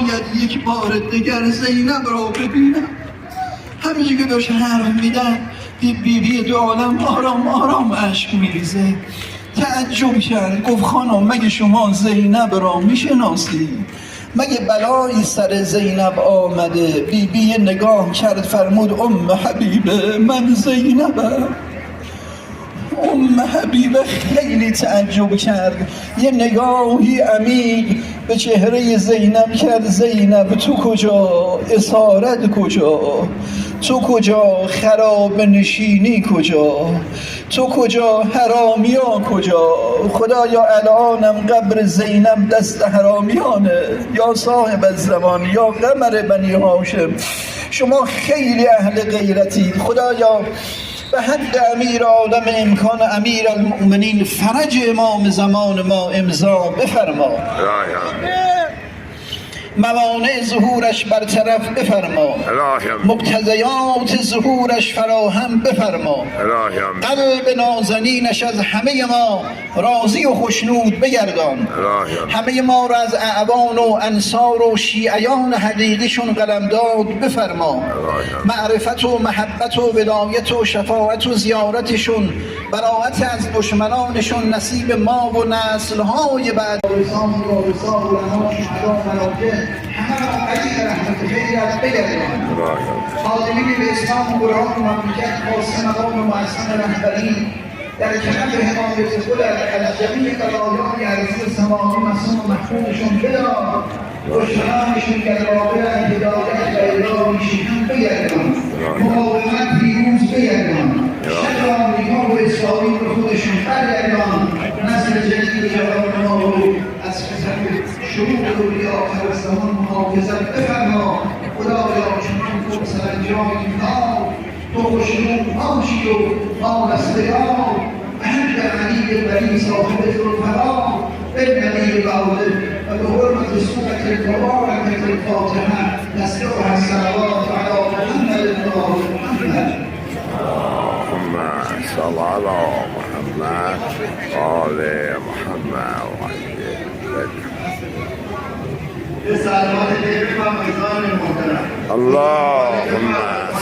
باید یک بار دیگر زینب را ببینم. همینجور که داشت حرف میدن دید بیبی دو عالم آرام آرام اشک میریزه. تعجب کرد، گفت خانم مگه شما زینب را میشناسی؟ مگه بلایی سر زینب آمده؟ بیبی نگاه کرد فرمود ام حبیبه من زینبم. ام حبیبه خیلی تعجب کرد، یه نگاهی عمیق به چهره زینب کرد. زینب تو کجا؟ اسارت کجا؟ تو کجا؟ خراب نشینی کجا؟ تو کجا؟ حرامیان کجا؟ خدایا الانم قبر زینب دست حرامیانه. یا صاحب الزمان یا قمر بنی هاشم، شما خیلی اهل غیرتید. خدایا به حد امیر عالم امکان امیر المؤمنین فرج امام زمان ما امضا بفرما. موانع ظهورش برطرف بفرما. مقتضیات ظهورش فراهم بفرما. قلب نازنینش از همه ما راضی و خوشنود بگردان. همه ما را از اعوان و انصار و شیعیان حقیقیشون قلمداد بفرما. معرفت و محبت و ولایت و شفاعت و زیارتشون، براءت از دشمنانشون نصیب ما و نسل‌های بعد. همه را قریب رحمت خیرت بگردان. خادمین به اسلام و قرآن و مملکت خاص مقام محسن رهبری در کنف حمایت خودت از جمیع قضایای ارضی سماوی مصون و محفوظشون بدار. دشمنانشون که رابطه از هدایت و اداره شیطان بگردان. مقاومت پیروز بگردان. شر آمریکا و اسرائیل به خودشون برگردان. نسل جدید جوان ما رو از شروع دوری آخر زمان محافظت بفرما. خدایا چون تو سرانجام کار تو خوشنود باشی و ما دستیار اهل علی ولی صاحب ذوالفقار بالنبی الأول و به حرمت سورة المبارکة الفاتحه نستودع الصلوات على محمد محمد. اللهم صل على محمد وآل محمد اللهم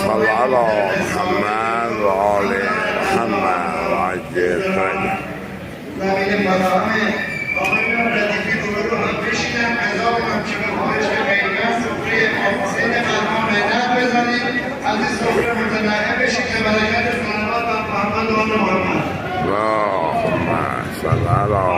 صل على محمد وآل محمد وعجل فرجه. زمین مراحمه آقایان ردیفی رو هم بشیدن عذاب همچنان خواهش بگیرن سفره حسین فرمان مهنت بزنید از این سفره متنعه بشید که برکت صلوات بر محمد و آل محمد. اللهم صل على